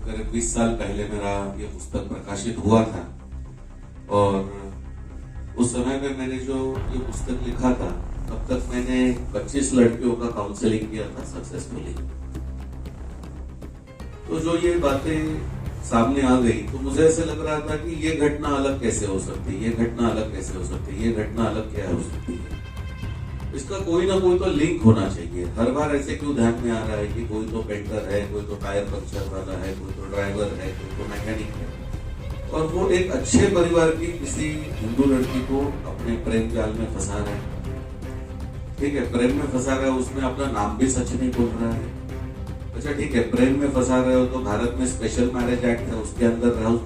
करीब 20 साल पहले मेरा ये पुस्तक प्रकाशित हुआ था और उस समय में मैंने जो ये पुस्तक लिखा था तब तक मैंने 25 लड़कियों का काउंसलिंग किया था सक्सेसफुली। तो जो ये बातें सामने आ गई तो मुझे ऐसे लग रहा था कि ये घटना अलग कैसे हो सकती है, ये घटना अलग कैसे हो सकती है, ये घटना अलग क्या हो सकती है। इसका कोई ना कोई तो लिंक होना चाहिए। हर बार ऐसे क्यों ध्यान में आ रहा है कि कोई तो पेंटर है, कोई तो टायर पंक्चर वाला है, कोई तो ड्राइवर है, कोई तो मैकेनिक है और वो एक अच्छे परिवार की किसी हिंदू लड़की को अपने प्रेम जाल में फंसा रहा है। ठीक है, प्रेम में फंसा रहा है, उसमें अपना नाम भी सच नहीं बोल रहा है। अच्छा ठीक है, प्रेम में फंसा रहे हो तो भारत में स्पेशल मैरिज एक्ट है, उसके अंदर रहो,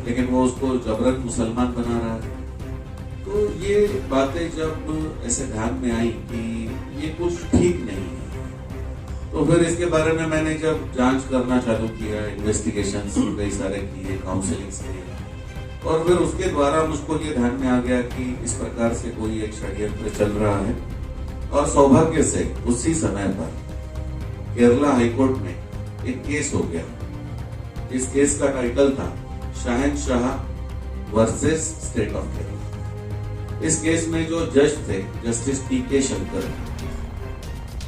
लेकिन वो उसको जबरन मुसलमान बना रहा है। तो ये बातें जब ऐसे ध्यान में आई कि ये कुछ ठीक नहीं है, तो फिर इसके बारे में मैंने जब जांच करना चालू किया, इन्वेस्टिगेशन कई सारे किए, काउंसलिंग किए और फिर उसके द्वारा मुझको ये ध्यान में आ गया कि इस प्रकार से कोई एक षड्यंत्र चल रहा है। और सौभाग्य से उसी समय पर केरला हाईकोर्ट में एक केस हो गया। इस केस का टाइटल था शहंशाह वर्सेस स्टेट ऑफ केरला। इस केस में जो जज थे जस्टिस टी.के. शंकर,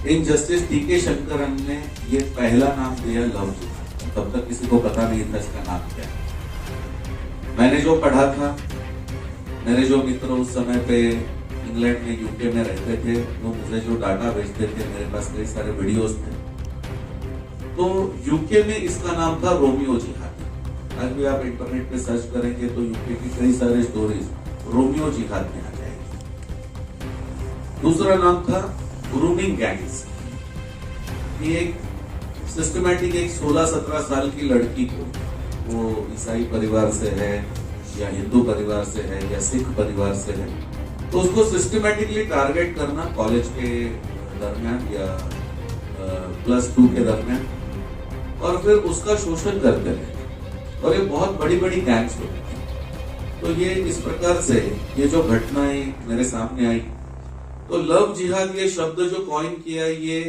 इन जस्टिस टी.के. शंकरन ने ये पहला नाम दिया लव जिहाद। तब तक किसी को पता नहीं था इसका नाम क्या है। मैंने जो पढ़ा था, मेरे जो मित्र उस समय पे इंग्लैंड में, यूके में रहते थे, वो मुझे जो डाटा भेजते थे, मेरे पास कई सारे वीडियोस थे। तो यूके में इसका नाम था रोमियो जिहाद। आज भी आप इंटरनेट पे सर्च करेंगे तो यूके की कई सारे स्टोरीज रोमियो जिहाद में आ जाएगी। दूसरा नाम था ग्रूमिंग गैंग्स। ये एक सिस्टमैटिक एक 16-17 साल की लड़की को, वो ईसाई परिवार से है या हिंदू परिवार से है या सिख परिवार से है, तो उसको सिस्टमैटिकली टारगेट करना कॉलेज के दरमियान या +2 के दरमियान और फिर उसका शोषण करते रहे। और ये बहुत बड़ी बड़ी गैंग्स होती थी। तो ये इस प्रकार से ये जो घटनाएं मेरे सामने आई, तो लव जिहाद ये शब्द जो कॉइन किया, ये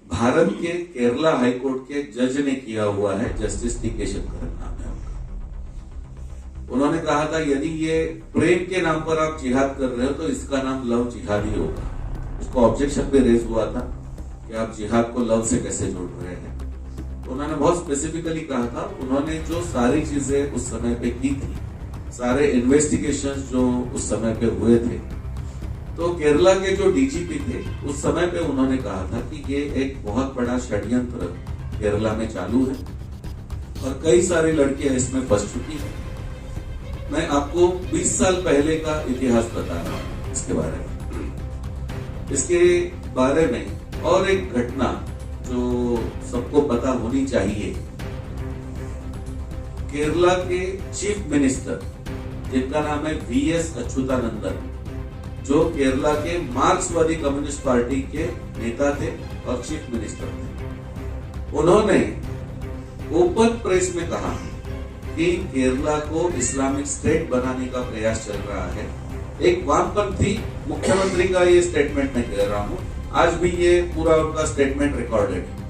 भारत के केरला हाईकोर्ट के जज ने किया हुआ है। Justice TK. शंकर नाम है उनका। उन्होंने कहा था यदि ये प्रेम के नाम पर आप जिहाद कर रहे हो तो इसका नाम लव जिहाद ही होगा। उसको ऑब्जेक्शन पे रेज हुआ था कि आप जिहाद को लव से कैसे जोड़ रहे हैं। तो उन्होंने बहुत स्पेसिफिकली कहा था, उन्होंने जो सारी चीजें उस समय पे की थी, सारे इन्वेस्टिगेशंस जो उस समय पे हुए थे, तो केरला के जो डीजीपी थे उस समय पे उन्होंने कहा था कि ये एक बहुत बड़ा षड्यंत्र केरला में चालू है और कई सारी लड़कियां इसमें फंस चुकी हैं। मैं आपको 20 साल पहले का इतिहास बता रहा हूं इसके बारे में। इसके बारे में और एक घटना जो सबको पता होनी चाहिए। केरला के चीफ मिनिस्टर, जिनका नाम है वी.एस. अच्युतानंदन, जो केरला के मार्क्सवादी कम्युनिस्ट पार्टी के नेता थे और चीफ मिनिस्टर थे, उन्होंने ओपन प्रेस में कहा कि केरला को इस्लामिक स्टेट बनाने का प्रयास चल रहा है। एक वामपंथी मुख्यमंत्री का ये स्टेटमेंट मैं कह रहा हूं, आज भी ये पूरा उनका स्टेटमेंट रिकॉर्डेड है।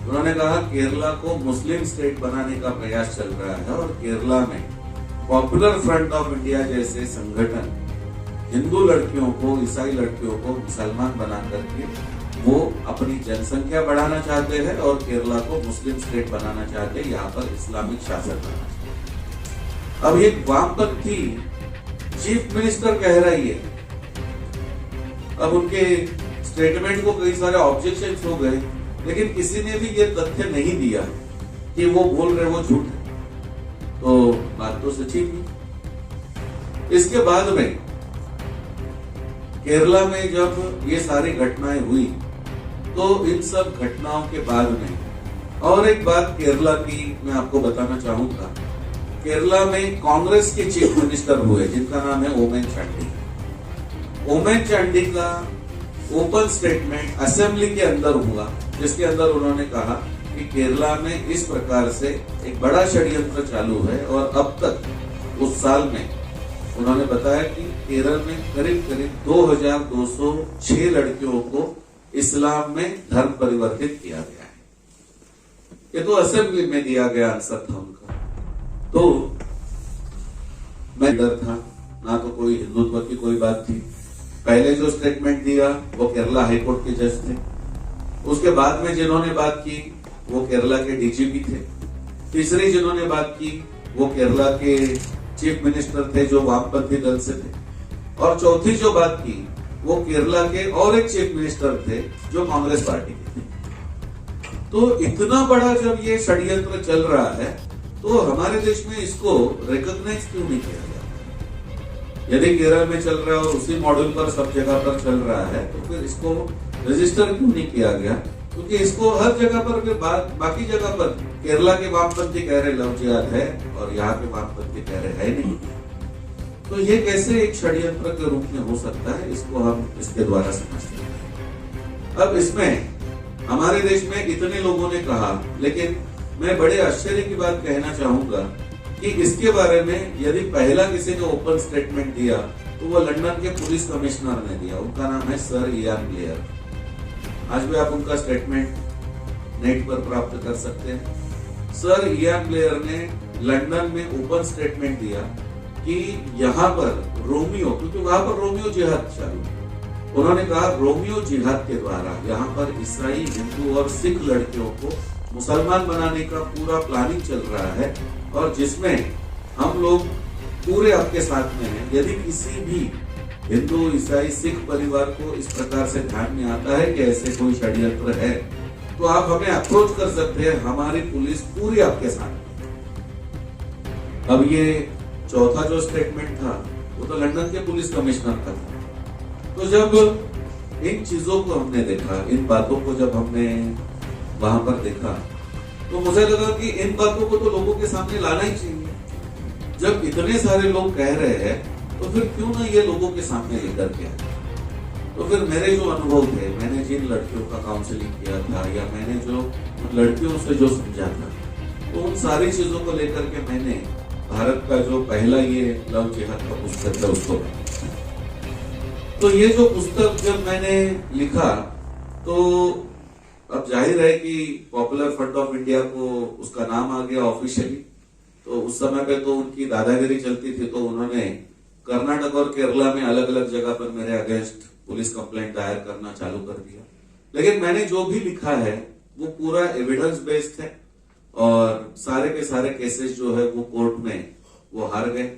उन्होंने कहा केरला को मुस्लिम स्टेट बनाने का प्रयास चल रहा है और केरला में पॉपुलर फ्रंट ऑफ इंडिया जैसे संगठन हिंदू लड़कियों को, ईसाई लड़कियों को मुसलमान बना करके वो अपनी जनसंख्या बढ़ाना चाहते हैं और केरला को मुस्लिम स्टेट बनाना चाहते हैं, यहाँ पर इस्लामिक शासन बनाना चाहते हैं। अब ये वामपंथी चीफ मिनिस्टर कह रही है। अब उनके स्टेटमेंट को कई सारे ऑब्जेक्शन हो गए, लेकिन किसी ने भी ये तथ्य नहीं दिया कि वो बोल रहे वो झूठ है। तो बात तो सच्ची थी। इसके बाद में केरला में जब ये सारी घटनाएं हुई, तो इन सब घटनाओं के बाद में और एक बात केरला की मैं आपको बताना चाहूंगा। केरला में कांग्रेस के चीफ मिनिस्टर हुए, जिनका नाम है ओमेन चांडी। ओमेन चांडी का ओपन स्टेटमेंट असेंबली के अंदर हुआ, जिसके अंदर उन्होंने कहा कि केरला में इस प्रकार से एक बड़ा षड्यंत्र चालू है और अब तक उस साल में उन्होंने बताया कि केरल में करीब करीब 2206 लड़कियों को इस्लाम में धर्म परिवर्तित किया गया है। ये तो असेंबली में दिया गया आंसर था उनका। तो मैं डर था, ना तो कोई हिंदुत्व की कोई बात थी। पहले जो स्टेटमेंट दिया वो केरला हाईकोर्ट के जज थे, उसके बाद में जिन्होंने बात की वो केरला के डीजीपी थे, तीसरी जिन्होंने बात की वो केरला के चीफ मिनिस्टर थे जो वामपंथी दल से थे, और चौथी जो बात की वो केरला के और एक चीफ मिनिस्टर थे जो कांग्रेस पार्टी के थे। तो इतना बड़ा जब ये षड्यंत्र चल रहा है तो हमारे देश में इसको रिकॉग्नाइज क्यों नहीं किया गया? यदि केरल में चल रहा है और उसी मॉडल पर सब जगह पर चल रहा है तो फिर इसको रजिस्टर क्यों नहीं किया गया? क्योंकि इसको हर जगह पर फिर बाकी जगह पर केरला के वामपंथी कह रहे लव जिहाद है और यहाँ के वामपंथी कह रहे है नहीं। तो ये कैसे एक षड्यंत्र के रूप में हो सकता है, इसको हम इसके द्वारा समझते हैं। अब इसमें हमारे देश में इतने लोगों ने कहा, लेकिन मैं बड़े आश्चर्य की बात कहना चाहूंगा कि इसके बारे में यदि पहला किसी ने ओपन स्टेटमेंट दिया तो वो लंदन के पुलिस कमिश्नर ने दिया। उनका नाम है सर इयान ब्लेयर। आज भी आप उनका स्टेटमेंट नेट पर प्राप्त कर सकते हैं। सर इयान ब्लेयर ने लंदन में ओपन स्टेटमेंट दिया कि यहाँ पर रोमियो, क्योंकि वहां पर रोमियो जिहाद चालू, उन्होंने कहा रोमियो जिहाद के द्वारा यहाँ पर ईसाई, हिंदू और सिख लड़कियों को मुसलमान बनाने का पूरा प्लानिंग चल रहा है और जिसमें हम लोग पूरे आपके साथ में हैं। यदि किसी भी हिंदू, ईसाई, सिख परिवार को इस प्रकार से ध्यान में आता है कि ऐसे कोई षड्यंत्र है तो आप हमें अप्रोच कर सकते हैं, हमारी पुलिस पूरी आपके साथ। अब ये चौथा जो स्टेटमेंट था वो तो लंदन के पुलिस कमिश्नर का था। तो जब इन चीजों को हमने देखा, इन बातों को जब हमने वहां पर देखा तो मुझे लगा कि इन बातों को तो लोगों के सामने लाना ही चाहिए। जब इतने सारे लोग कह रहे हैं तो फिर क्यों ना ये लोगों के सामने लेकर के आए। तो फिर मेरे जो अनुभव थे, मैंने जिन लड़कियों का काउंसलिंग किया था या मैंने जो लड़कियों से जो समझा था, तो उन सारी चीजों को लेकर के मैंने भारत का जो पहला ये लव जिहाद का पुस्तक है उसको, तो ये जो पुस्तक जब मैंने लिखा तो अब जाहिर है कि पॉपुलर फ्रंट ऑफ इंडिया को उसका नाम आ गया ऑफिशियली। तो उस समय पे तो उनकी दादागिरी चलती थी, तो उन्होंने कर्नाटक और केरला में अलग अलग जगह पर मेरे अगेंस्ट पुलिस कंप्लेंट दायर करना चालू कर दिया। लेकिन मैंने जो भी लिखा है वो पूरा एविडेंस बेस्ड है और सारे के सारे केसेस जो है वो कोर्ट में वो हार गए।